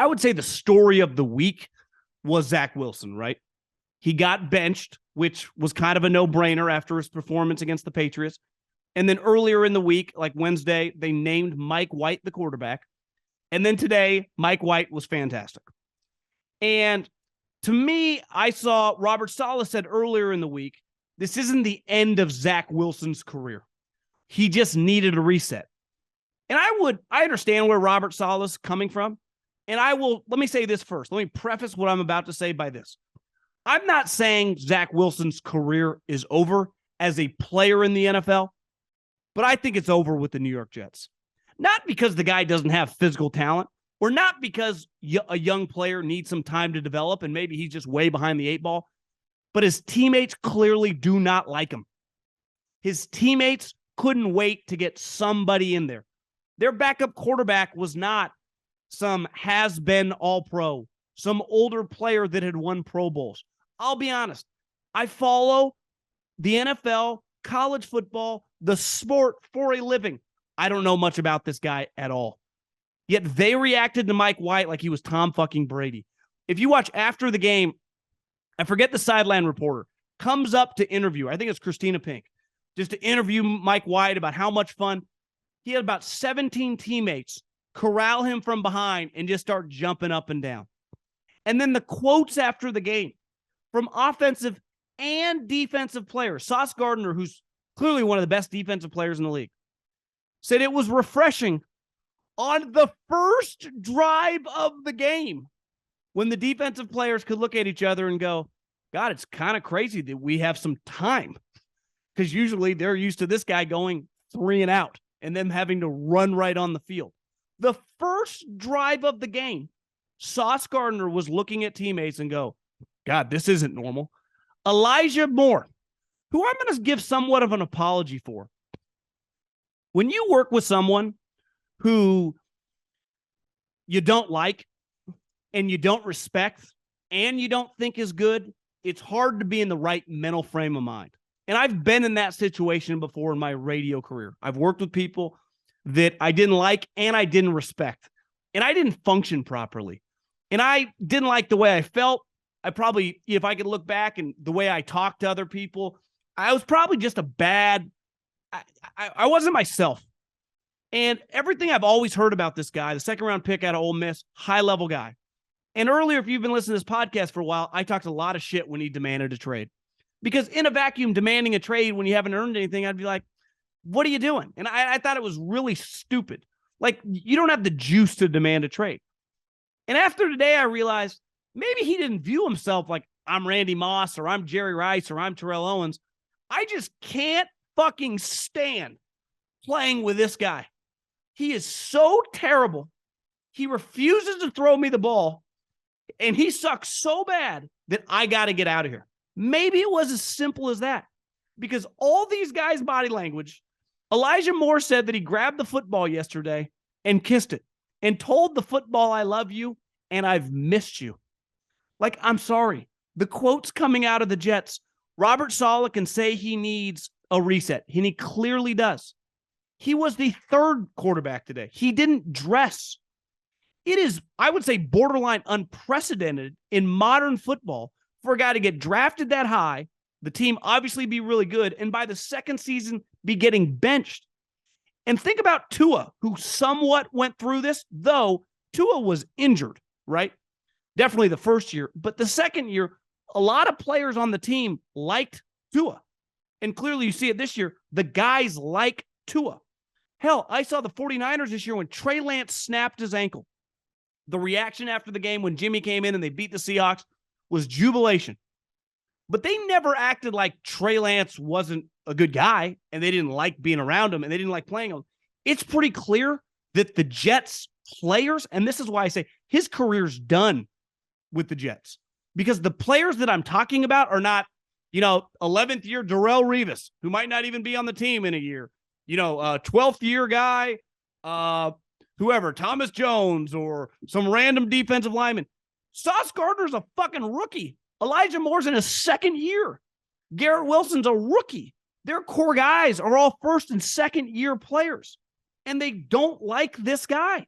I would say the story of the week was Zach Wilson, right? He got benched, which was kind of a no-brainer after his performance against the Patriots. And then earlier in the week, like Wednesday, they named Mike White the quarterback. And then today, Mike White was fantastic. And to me, I saw Robert Saleh said earlier in the week, this isn't the end of Zach Wilson's career. He just needed a reset. And I understand where Robert Saleh's coming from. And let me say this first. Let me preface what I'm about to say by this. I'm not saying Zach Wilson's career is over as a player in the NFL, but I think it's over with the New York Jets. Not because the guy doesn't have physical talent, or not because a young player needs some time to develop and maybe he's just way behind the eight ball, but his teammates clearly do not like him. His teammates couldn't wait to get somebody in there. Their backup quarterback was not some has-been all-pro, some older player that had won Pro Bowls. I'll be honest. I follow the NFL, college football, the sport for a living. I don't know much about this guy at all. Yet they reacted to Mike White like he was Tom fucking Brady. If you watch after the game, I forget the sideline reporter, comes up to interview, I think it's Christina Pink, just to interview Mike White about how much fun. He had about 17 teammates corral him from behind and just start jumping up and down. And then the quotes after the game from offensive and defensive players, Sauce Gardner, who's clearly one of the best defensive players in the league, said it was refreshing on the first drive of the game when the defensive players could look at each other and go, God, it's kind of crazy that we have some time, because usually they're used to this guy going 3 and out and them having to run right on the field. The first drive of the game, Sauce Gardner was looking at teammates and go, God, this isn't normal. Elijah Moore, who I'm going to give somewhat of an apology for. When you work with someone who you don't like and you don't respect and you don't think is good, it's hard to be in the right mental frame of mind. And I've been in that situation before in my radio career. I've worked with people that I didn't like and I didn't respect. And I didn't function properly. And I didn't like the way I felt. I probably, if I could look back and the way I talked to other people, I was probably just a bad, I wasn't myself. And everything I've always heard about this guy, the second round pick out of Ole Miss, high level guy. And earlier, if you've been listening to this podcast for a while, I talked a lot of shit when he demanded a trade. Because in a vacuum, demanding a trade when you haven't earned anything, I'd be like, what are you doing? And I thought it was really stupid. Like, you don't have the juice to demand a trade. And after today, I realized maybe he didn't view himself like I'm Randy Moss or I'm Jerry Rice or I'm Terrell Owens. I just can't fucking stand playing with this guy. He is so terrible. He refuses to throw me the ball, and he sucks so bad that I got to get out of here. Maybe it was as simple as that, because all these guys' body language, Elijah Moore said that he grabbed the football yesterday and kissed it and told the football, I love you and I've missed you. Like, I'm sorry. The quotes coming out of the Jets, Robert Saleh can say he needs a reset, and he clearly does. He was the third quarterback today. He didn't dress. It is, I would say, borderline unprecedented in modern football for a guy to get drafted that high, the team obviously be really good, and by the second season be getting benched. And think about Tua, who somewhat went through this, though Tua was injured, right? Definitely the first year. But the second year, a lot of players on the team liked Tua. And clearly you see it this year. The guys like Tua. Hell, I saw the 49ers this year when Trey Lance snapped his ankle. The reaction after the game when Jimmy came in and they beat the Seahawks was jubilation. But they never acted like Trey Lance wasn't a good guy and they didn't like being around him and they didn't like playing him. It's pretty clear that the Jets players, and this is why I say his career's done with the Jets, because the players that I'm talking about are not, 11th year Darrelle Revis, who might not even be on the team in a year, 12th year guy, whoever, Thomas Jones or some random defensive lineman. Sauce Gardner's a fucking rookie. Elijah Moore's in his second year. Garrett Wilson's a rookie. Their core guys are all first and second year players, and they don't like this guy.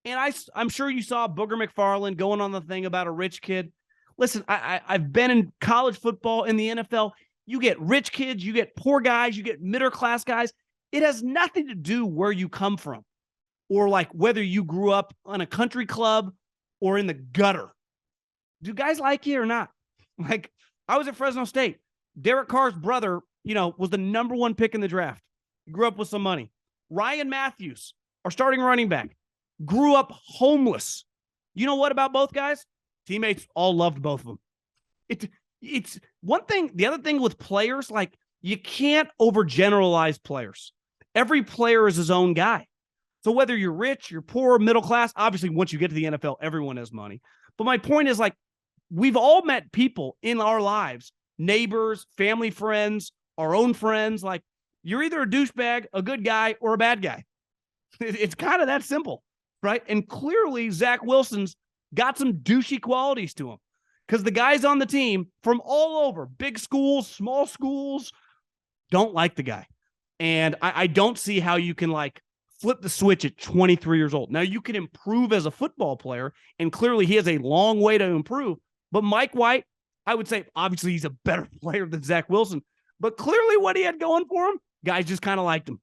And I'm sure you saw Booger McFarland going on the thing about a rich kid. Listen, I've been in college football, in the NFL. You get rich kids, you get poor guys, you get middle class guys. It has nothing to do where you come from or like whether you grew up on a country club or in the gutter. Do guys like you or not? Like, I was at Fresno State. Derek Carr's brother, was the number 1 pick in the draft. He grew up with some money. Ryan Matthews, our starting running back, grew up homeless. You know what about both guys? Teammates all loved both of them. It's one thing. The other thing with players, like, you can't overgeneralize players. Every player is his own guy. So whether you're rich, you're poor, middle class, obviously once you get to the NFL, everyone has money. But my point is, like, we've all met people in our lives, neighbors, family friends, our own friends. Like, you're either a douchebag, a good guy, or a bad guy. It's kind of that simple, right? And clearly Zach Wilson's got some douchey qualities to him because the guys on the team from all over, big schools, small schools, don't like the guy. And I don't see how you can, like, flip the switch at 23 years old. Now, you can improve as a football player, and clearly he has a long way to improve. But Mike White, I would say, obviously he's a better player than Zach Wilson. But clearly what he had going for him, guys just kind of liked him.